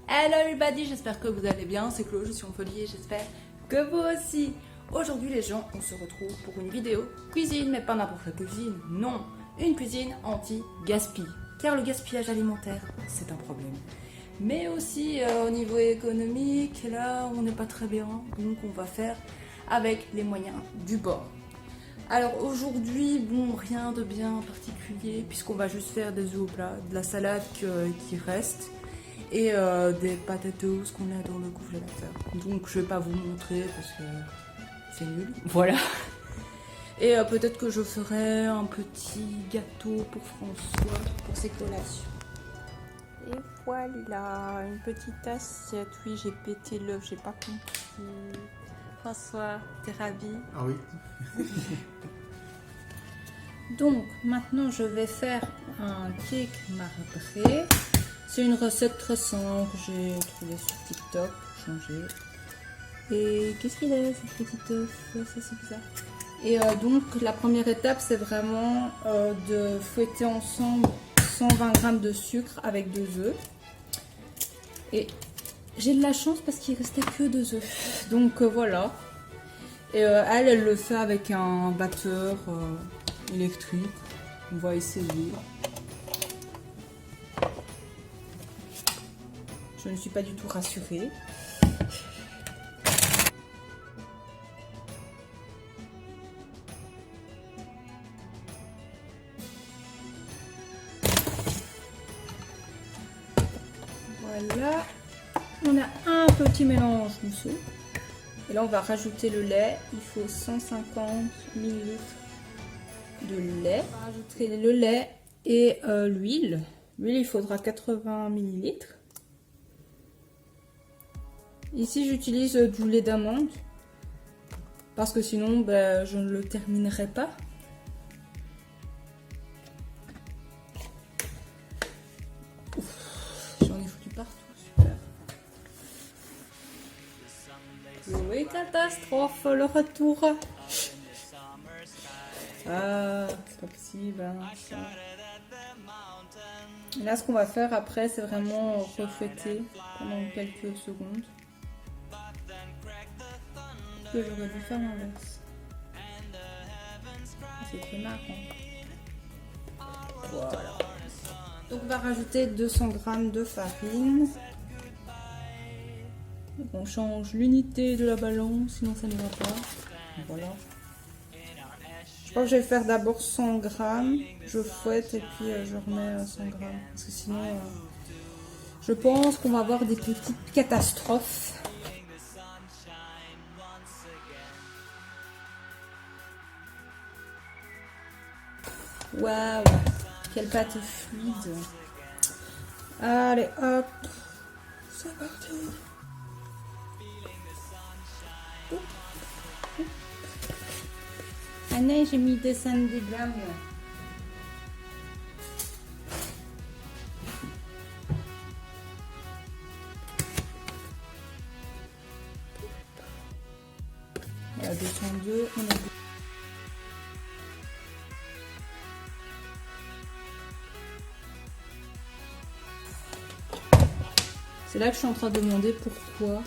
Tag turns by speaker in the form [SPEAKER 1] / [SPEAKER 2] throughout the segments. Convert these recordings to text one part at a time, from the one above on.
[SPEAKER 1] Hello everybody, j'espère que vous allez bien, c'est Chloé, je suis en folie et j'espère que vous aussi. Aujourd'hui les gens, on se retrouve pour une vidéo cuisine, mais pas n'importe quelle cuisine, non, une cuisine anti-gaspi. Car le gaspillage alimentaire, c'est un problème. Mais aussi au niveau économique, là on n'est pas très bien, donc on va faire avec les moyens du bord. Alors aujourd'hui, bon, rien de bien particulier, puisqu'on va juste faire des œufs au plat, de la salade qui reste, et des patates douces qu'on a dans le congélateur. Donc je vais pas vous montrer parce que c'est nul, voilà. Et peut-être que je ferai un petit gâteau pour François pour ses collations. Et voilà, une petite assiette. Oui, j'ai pété l'œuf, j'ai pas compris. François, t'es ravi?
[SPEAKER 2] Ah oui.
[SPEAKER 1] Donc maintenant je vais faire un cake marbré. C'est une recette très simple que j'ai trouvée sur TikTok pour changer. Et qu'est-ce qu'il a cette petite œuf? Ça c'est bizarre. Et donc la première étape c'est vraiment de fouetter ensemble 120 g de sucre avec 2 œufs. Et j'ai de la chance parce qu'il restait que 2 œufs. Donc voilà. Et elle le fait avec un batteur électrique. On va essayer. Je ne suis pas du tout rassurée. Voilà. On a un petit mélange mousseux. Et là, on va rajouter le lait. Il faut 150 ml de lait. On va rajouter le lait et l'huile. L'huile, il faudra 80 ml. Ici, j'utilise du lait d'amande. Parce que sinon, ben, je ne le terminerai pas. J'en ai foutu partout, super. Oui, catastrophe, le retour. Ah, c'est pas possible. Hein, ça. Et là, ce qu'on va faire après, c'est vraiment refouetter pendant quelques secondes. Que j'aurais dû faire l'inverse. C'était marrant. Voilà. Donc, on va rajouter 200 g de farine. Donc, on change l'unité de la balance, sinon ça ne va pas. Voilà. Je crois que je vais faire d'abord 100 g. Je fouette et puis je remets 100 g. Parce que sinon, je pense qu'on va avoir des petites catastrophes. Waouh, quelle pâte fluide. Allez, hop. C'est parti. Anne, j'ai mis 200 grammes. Voilà, 202, on a... C'est là que je suis en train de demander pourquoi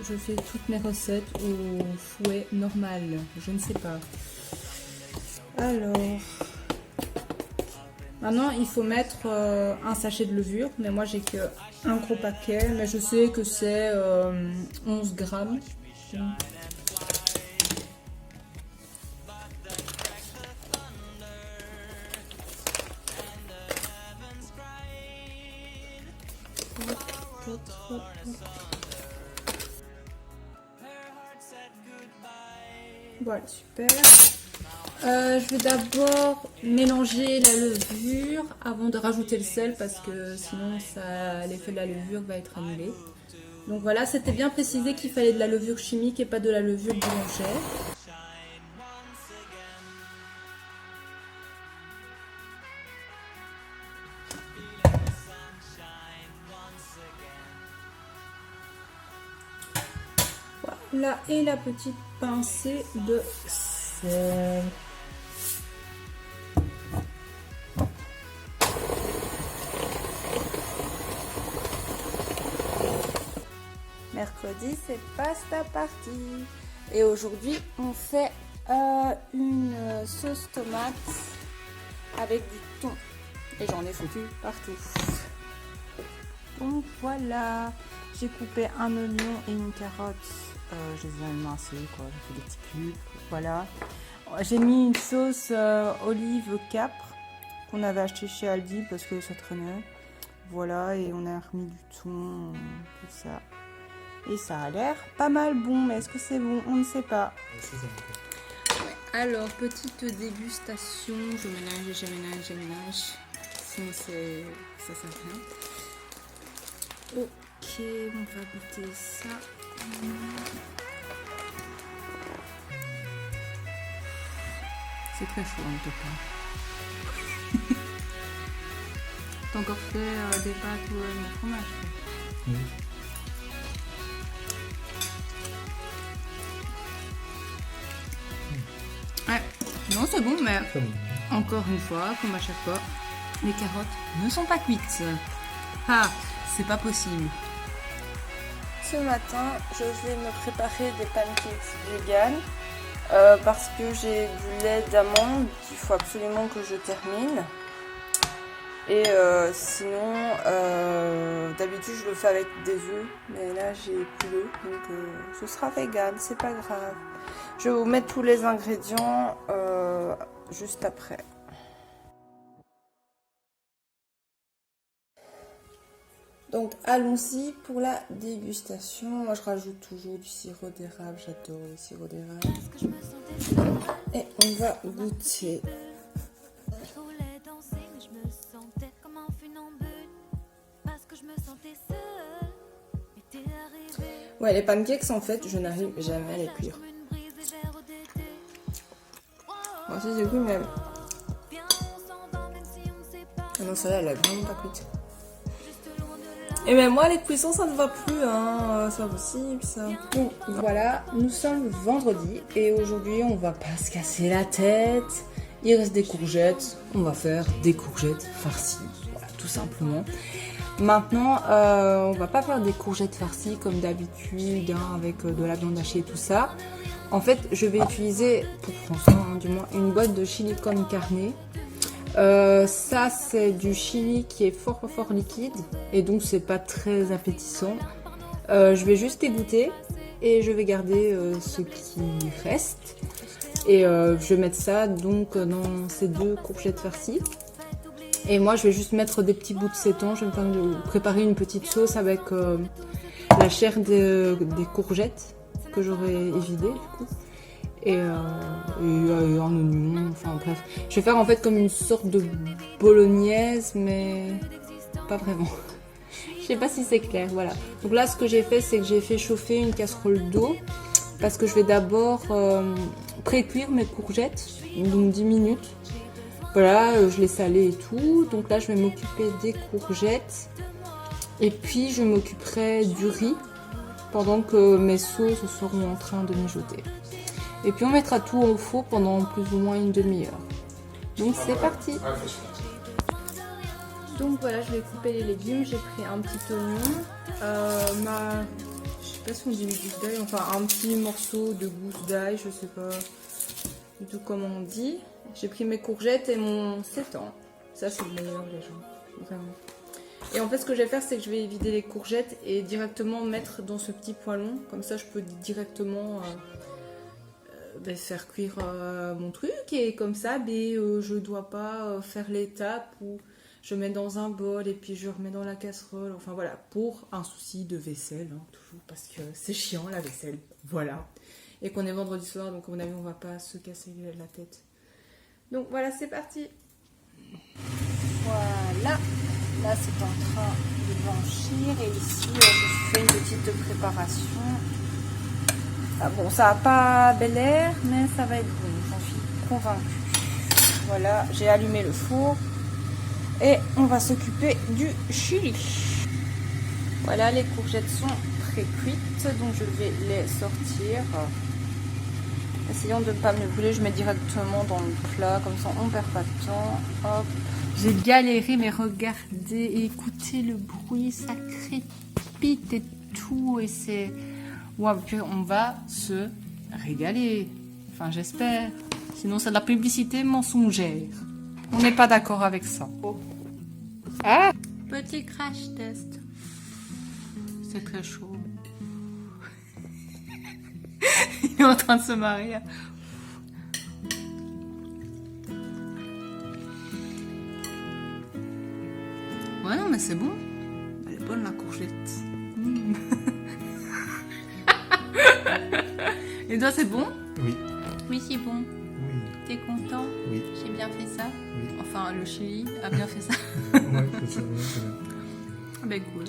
[SPEAKER 1] je fais toutes mes recettes au fouet normal. Je ne sais pas. Alors, maintenant il faut mettre un sachet de levure. Mais moi j'ai que un gros paquet. Mais je sais que c'est 11 grammes. Voilà, super. Je vais d'abord mélanger la levure avant de rajouter le sel parce que sinon l'effet de la levure va être annulé. Donc voilà, c'était bien précisé qu'il fallait de la levure chimique et pas de la levure boulangère. Voilà, et la petite pincée de sel. Mercredi, c'est pasta party. Et aujourd'hui, on fait une sauce tomate avec du thon. Et j'en ai foutu partout. Donc voilà, j'ai coupé un oignon et une carotte. Je les ai émincés, quoi. J'ai fait des petits cubes. Voilà. J'ai mis une sauce olive capre qu'on avait acheté chez Aldi parce que ça traînait. Voilà, et on a remis du thon, tout ça. Et ça a l'air pas mal bon, mais est-ce que c'est bon? On ne sait pas. Alors, petite dégustation. Je mélange. Sinon, ça sert à rien. Ok, on va goûter ça. C'est très chaud en tout cas. T'as encore fait des pâtes ou du fromage? Oui. Ouais, non c'est bon, mais encore une fois, comme à chaque fois, les carottes ne sont pas cuites. Ah, c'est pas possible. Ce matin, je vais me préparer des pancakes vegan parce que j'ai du lait d'amande qu'il faut absolument que je termine. Et sinon, d'habitude je le fais avec des œufs, mais là j'ai plus d'œufs, donc ce sera vegan, c'est pas grave. Je vais vous mettre tous les ingrédients juste après. Donc allons-y pour la dégustation. Moi je rajoute toujours du sirop d'érable, j'adore le sirop d'érable. Et on va goûter. Ouais, les pancakes en fait, je n'arrive jamais à les cuire. Bon, si j'ai cuit, mais... Ah non, celle-là, elle est vraiment pas cuite. Et même moi, les cuissons, ça ne va plus, hein. C'est pas possible, ça. Bon, voilà, nous sommes vendredi. Et aujourd'hui, on va pas se casser la tête. Il reste des courgettes. On va faire des courgettes farcies. Voilà, tout simplement. Maintenant, on va pas faire des courgettes farcies comme d'habitude, hein, avec de la viande hachée et tout ça. En fait, je vais utiliser, pour François, hein, du moins, une boîte de chili con carne. Ça, c'est du chili qui est fort liquide et donc c'est pas très appétissant. Je vais juste égoutter et je vais garder ce qui reste. Et je vais mettre ça donc dans ces deux courgettes farcies. Et moi, je vais juste mettre des petits bouts de séton. Je vais me permettre de préparer une petite sauce avec la chair des courgettes que j'aurais évidé du coup. Et un oignon, enfin bref. Je vais faire en fait comme une sorte de bolognaise, mais pas vraiment. Je sais pas si c'est clair, voilà. Donc là, ce que j'ai fait, c'est que j'ai fait chauffer une casserole d'eau. Parce que je vais d'abord pré-cuire mes courgettes, donc 10 minutes. Voilà, je les salais et tout. Donc là, je vais m'occuper des courgettes. Et puis, je m'occuperai du riz pendant que mes sauces seront en train de mijoter. Et puis, on mettra tout au four pendant plus ou moins une demi-heure. Donc, c'est parti. Donc, voilà, je vais couper les légumes. J'ai pris un petit oignon. Je sais pas si on dit une gousse d'ail. Enfin, un petit morceau de gousse d'ail. Je sais pas du tout comment on dit. J'ai pris mes courgettes et mon sétan. Ça, c'est le meilleur, les gens. Vraiment. Et en fait, ce que je vais faire, c'est que je vais vider les courgettes et directement mettre dans ce petit poêlon. Comme ça, je peux directement faire cuire mon truc. Et comme ça, je dois pas faire l'étape où je mets dans un bol et puis je remets dans la casserole. Enfin, voilà, pour un souci de vaisselle, hein, toujours. Parce que c'est chiant, la vaisselle. Voilà. Et qu'on est vendredi soir, donc à mon avis, on va pas se casser la tête. Donc voilà, c'est parti. Voilà, là c'est en train de blanchir et ici je fais une petite préparation. Ah bon, ça n'a pas bel air, mais ça va être bon, j'en suis convaincue. Voilà, j'ai allumé le four et on va s'occuper du chili. Voilà, les courgettes sont pré-cuites, donc je vais les sortir. Essayons de ne pas me les brûler, je mets directement dans le plat, comme ça on perd pas de temps. Hop. J'ai galéré, mais regardez, écoutez le bruit, ça crépite et tout et c'est... Ouais, puis on va se régaler. Enfin, j'espère. Sinon, c'est de la publicité mensongère. On n'est pas d'accord avec ça. Oh. Ah! Petit crash test. C'est très chaud. Il est en train de se marier. Ouais, non, mais c'est bon. Elle est bonne, la courgette. Mmh. Et toi, c'est bon?
[SPEAKER 2] Oui.
[SPEAKER 1] Oui, c'est bon.
[SPEAKER 2] Oui.
[SPEAKER 1] T'es content?
[SPEAKER 2] Oui.
[SPEAKER 1] J'ai bien fait ça?
[SPEAKER 2] Oui.
[SPEAKER 1] Enfin, le Chili a bien fait ça.
[SPEAKER 2] Ouais, c'est ça, c'est bien.
[SPEAKER 1] Ben cool.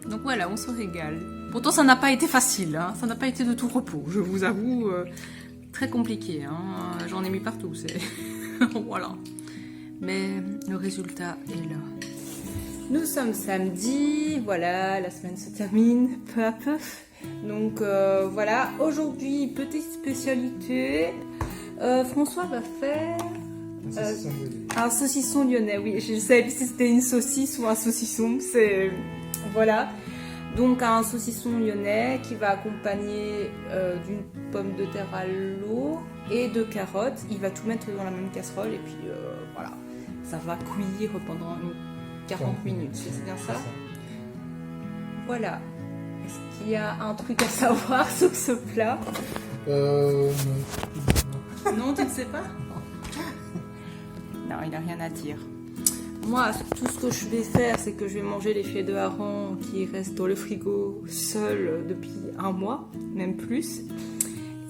[SPEAKER 1] Donc voilà, on se régale. Pourtant, ça n'a pas été facile, hein. Ça n'a pas été de tout repos, je vous avoue. Très compliqué, hein. J'en ai mis partout, c'est... Voilà. Mais le résultat est là. Nous sommes samedi, voilà, la semaine se termine peu à peu. Donc voilà, aujourd'hui, petite spécialité. François va faire un saucisson lyonnais. Oui, je savais plus si c'était une saucisse ou un saucisson. C'est voilà. Donc un saucisson lyonnais qui va accompagner d'une pomme de terre à l'eau et de carottes. Il va tout mettre dans la même casserole et puis voilà, ça va cuire pendant 40 minutes. C'est bien ça? Voilà. Est-ce qu'il y a un truc à savoir sur ce plat?
[SPEAKER 2] Non.
[SPEAKER 1] Non, tu ne sais pas? Non, il n'a rien à dire. Moi, tout ce que je vais faire, c'est que je vais manger les filets de hareng qui restent dans le frigo seuls depuis un mois, même plus.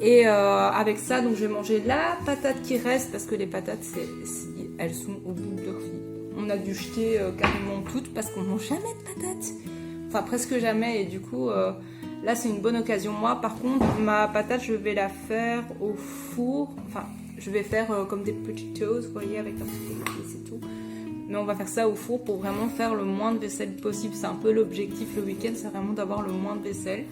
[SPEAKER 1] Et avec ça, donc je vais manger la patate qui reste parce que les patates, elles sont au bout de leur vie. On a dû jeter carrément toutes parce qu'on mange jamais de patates. Enfin, presque jamais. Et du coup, là, c'est une bonne occasion. Moi, par contre, ma patate, je vais la faire au four. Enfin, je vais faire comme des petites toasts, vous voyez, avec un petit épice et tout. Mais on va faire ça au four pour vraiment faire le moins de vaisselle possible. C'est un peu l'objectif le week-end, c'est vraiment d'avoir le moins de vaisselle.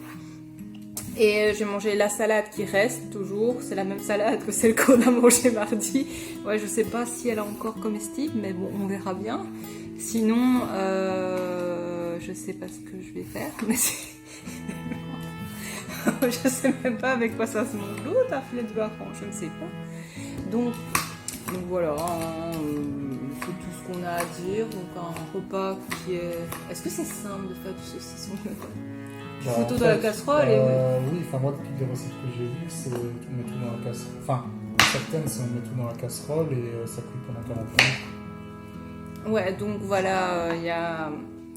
[SPEAKER 1] Et j'ai mangé la salade qui reste toujours. C'est la même salade que celle qu'on a mangée mardi. Ouais, je sais pas si elle est encore comestible, mais bon, on verra bien. Sinon, je sais pas ce que je vais faire. Mais je sais même pas avec quoi ça se mange. L'autre, un filet de hareng, je ne sais pas. Donc voilà, c'est tout ce qu'on a à dire. Donc un repas qui est... Est-ce que c'est simple de faire du saucisson? Photo dans la casserole et...
[SPEAKER 2] Oui, enfin moi, toutes les recettes que j'ai vues, c'est on met tout dans la casserole. Enfin, certaines, c'est on met tout dans la casserole et ça cuit pendant 40 minutes.
[SPEAKER 1] Ouais, donc voilà,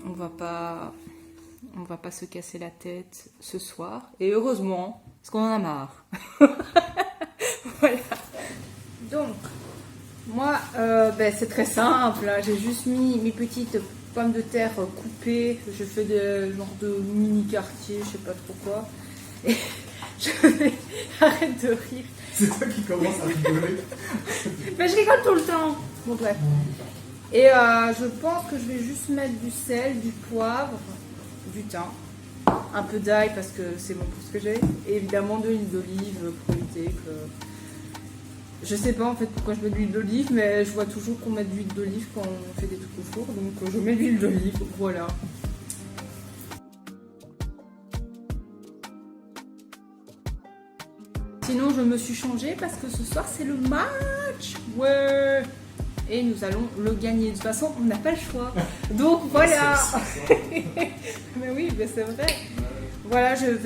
[SPEAKER 1] on va pas se casser la tête ce soir. Et heureusement, parce qu'on en a marre. Voilà. Donc, moi, c'est très simple. Hein. J'ai juste mis mes petites pommes de terre coupées. Je fais des genres de mini quartiers, je sais pas trop quoi. Et arrête de rire.
[SPEAKER 2] C'est toi qui commence à rigoler.
[SPEAKER 1] Mais je rigole tout le temps. Bon bref. Et je pense que je vais juste mettre du sel, du poivre, du thym, un peu d'ail parce que c'est bon pour ce que j'ai, et évidemment de l'huile d'olive fruitée. Je sais pas en fait pourquoi je mets de l'huile d'olive, mais je vois toujours qu'on met de l'huile d'olive quand on fait des trucs au four, donc je mets de l'huile d'olive, voilà. Sinon je me suis changée parce que ce soir c'est le match, ouais. Et nous allons le gagner. De toute façon, on n'a pas le choix. Donc voilà. Mais oui, mais c'est vrai. Voilà, je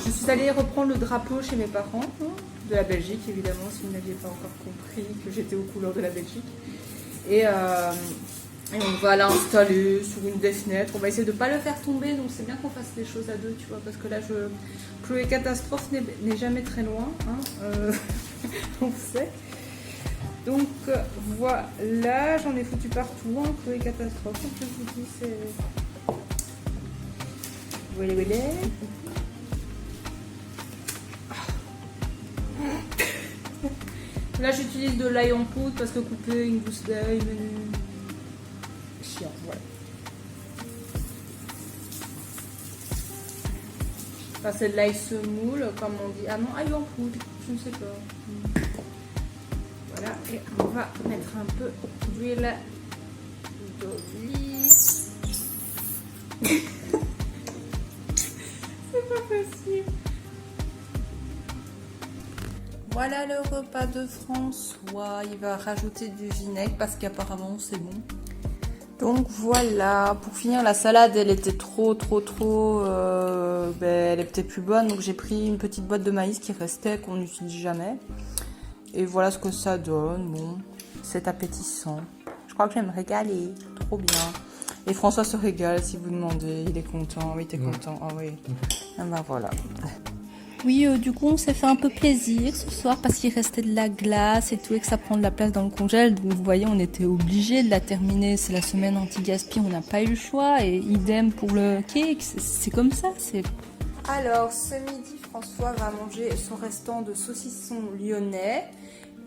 [SPEAKER 1] suis allée reprendre le drapeau chez mes parents, de la Belgique, évidemment, si vous n'aviez pas encore compris que j'étais aux couleurs de la Belgique. Et on va l'installer sur une des fenêtres. On va essayer de ne pas le faire tomber, donc c'est bien qu'on fasse les choses à deux, tu vois, parce que là, Chloé Catastrophe n'est jamais très loin, hein, on sait. Donc voilà, j'en ai foutu partout, hein, Chloé Catastrophe, comme je vous dis, c'est... Voilà, voilà. Là j'utilise de l'ail en poudre parce que couper une gousse d'ail, chiant, voilà. Enfin, c'est de l'ail semoule, comme on dit. Ah non, ail en poudre, je ne sais pas. Voilà, et on va mettre un peu d'huile d'olive. Voilà le repas de François. Il va rajouter du vinaigre parce qu'apparemment c'est bon. Donc voilà, pour finir la salade, elle était trop, elle était plus bonne. Donc j'ai pris une petite boîte de maïs qui restait, qu'on n'utilise jamais. Et voilà ce que ça donne. Bon, c'est appétissant. Je crois que je vais me régaler. Trop bien. Et François se régale si vous demandez. Il est content. Oui, t'es content. Ah oui. Ah ben voilà. Oui, du coup, on s'est fait un peu plaisir ce soir parce qu'il restait de la glace et tout et que ça prend de la place dans le congèle. Donc, vous voyez, on était obligés de la terminer. C'est la semaine anti-gaspi, on n'a pas eu le choix. Et idem pour le cake, c'est comme ça. Alors, ce midi, François va manger son restant de saucisson lyonnais.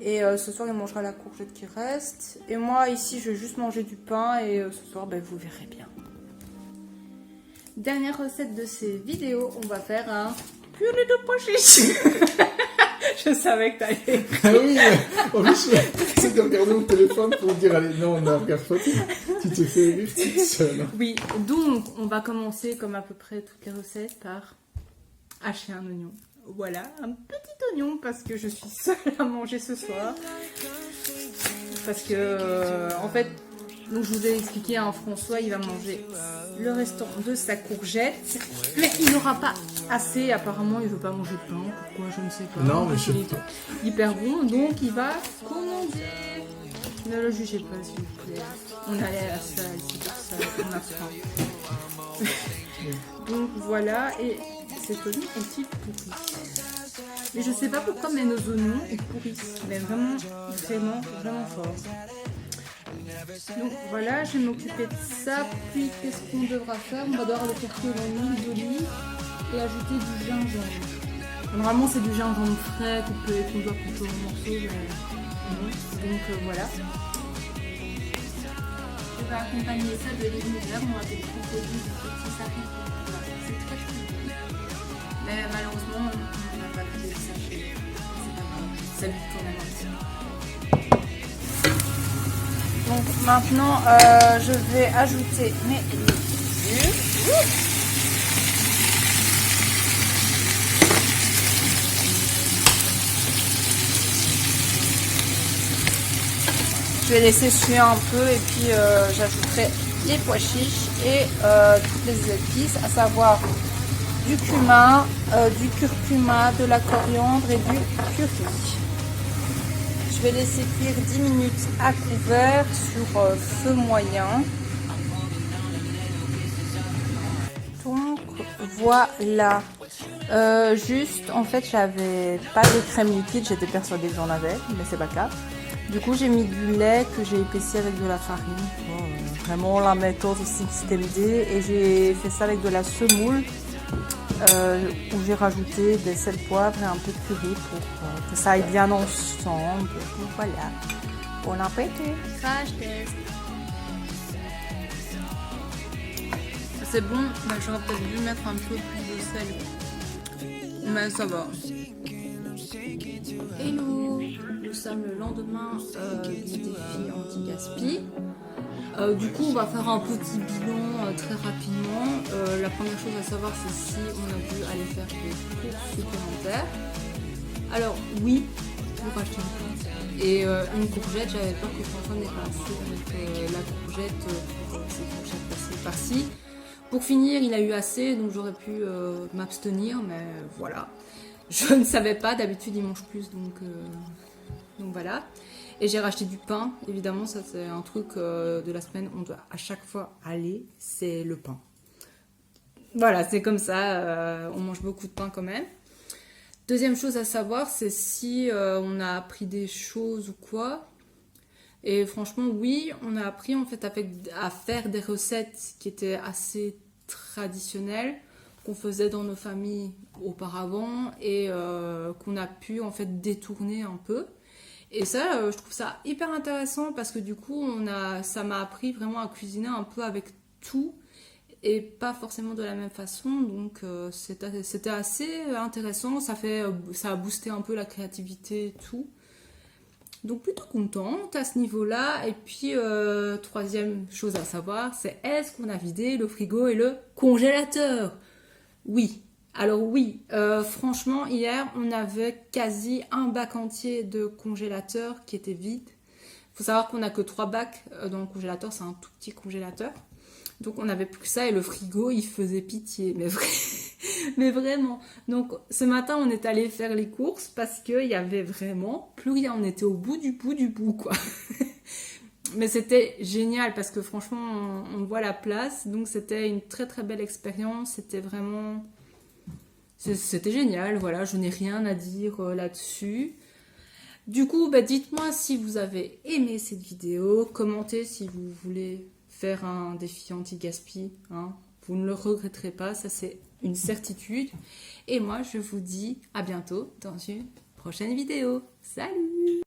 [SPEAKER 1] Et ce soir, il mangera la courgette qui reste. Et moi, ici, je vais juste manger du pain. Et ce soir, vous verrez bien. Dernière recette de ces vidéos, on va faire un purée de pois chiches. Je savais que t'allais.
[SPEAKER 2] Ah oui, en plus, j'essaie de regarder mon téléphone pour dire, allez, non, on a regardé pas. Tu te fais rire toute seule.
[SPEAKER 1] Oui, donc, on va commencer, comme à peu près toutes les recettes, par hacher un oignon. Voilà, un petit oignon parce que je suis seule à manger ce soir. Parce que, en fait, donc je vous ai expliqué, François, il va manger le restant de sa courgette. Mais il n'aura pas assez, apparemment, il ne veut pas manger de pain. Pourquoi, je ne sais pas.
[SPEAKER 2] Non, mais
[SPEAKER 1] il est hyper bon, donc il va commander. Ne le jugez pas, s'il vous plaît. On allait à la salle, c'est pour ça, on a faim. Donc voilà, et cet oignon est-il pourri? Mais je sais pas pourquoi, mais nos oignons ils pourrissent. Mais vraiment fort. Donc voilà, je vais m'occuper de ça. Puis qu'est-ce qu'on devra faire? On va devoir le faire cuire dans l'huile d'olive et ajouter du gingembre. Normalement c'est du gingembre frais qu'on doit couper en morceaux, mais non. Donc voilà. On va accompagner ça de légumes verts. On va des petits sapins. C'est très bon. Mais malheureusement, on n'a pas pu le sachet. C'est pas grave. Ça lui quand même un petit peu. Donc maintenant, je vais ajouter mes légumes. Je vais laisser suer un peu et puis j'ajouterai les pois chiches et toutes les épices, à savoir du cumin, du curcuma, de la coriandre et du curry. Je vais laisser cuire 10 minutes à couvert sur feu moyen. Donc voilà. Juste, en fait, j'avais pas de crème liquide, j'étais persuadée que j'en avais, mais c'est pas le cas. Du coup, j'ai mis du lait que j'ai épaissi avec de la farine. Vraiment la méthode système D. Et j'ai fait ça avec de la semoule où j'ai rajouté des sel, poivre et un peu de curry pour que ça aille bien ensemble. Donc voilà. Bon appétit. Crash test. C'est bon, j'aurais peut-être dû mettre un peu plus de sel. Mais ça va. Hello, nous sommes le lendemain du défi anti-gaspi. Du coup, on va faire un petit bilan très rapidement. La première chose à savoir, c'est si on a dû aller faire des courses supplémentaires. Alors oui, pour acheter une plante et une courgette. J'avais peur que François n'ait pas assez avec la courgette pour ses fourchettes passées par-ci. Pour finir, il a eu assez, donc j'aurais pu m'abstenir, mais voilà. Je ne savais pas, d'habitude il mange plus, donc voilà. Et j'ai racheté du pain, évidemment, ça c'est un truc de la semaine, on doit à chaque fois aller, c'est le pain. Voilà, c'est comme ça, on mange beaucoup de pain quand même. Deuxième chose à savoir, c'est si on a appris des choses ou quoi. Et franchement, oui, on a appris en fait à faire des recettes qui étaient assez traditionnelles, qu'on faisait dans nos familles auparavant et qu'on a pu en fait détourner un peu. Et ça, je trouve ça hyper intéressant parce que du coup, ça m'a appris vraiment à cuisiner un peu avec tout et pas forcément de la même façon. Donc c'était assez intéressant, ça a boosté un peu la créativité et tout. Donc plutôt contente à ce niveau-là. Et puis troisième chose à savoir, c'est est-ce qu'on a vidé le frigo et le congélateur? Oui. Alors oui, franchement, hier, on avait quasi un bac entier de congélateur qui était vide. Il faut savoir qu'on n'a que 3 bacs dans le congélateur, c'est un tout petit congélateur. Donc on n'avait plus que ça et le frigo, il faisait pitié, mais vraiment. Donc ce matin, on est allé faire les courses parce qu'il y avait vraiment plus rien. On était au bout du bout, quoi. Mais c'était génial parce que franchement, on voit la place. Donc c'était une très très belle expérience. C'était vraiment... C'était génial, voilà, je n'ai rien à dire là-dessus. Du coup, bah, dites-moi si vous avez aimé cette vidéo, commentez si vous voulez faire un défi anti-gaspi, hein. Vous ne le regretterez pas, ça c'est une certitude. Et moi, je vous dis à bientôt dans une prochaine vidéo. Salut!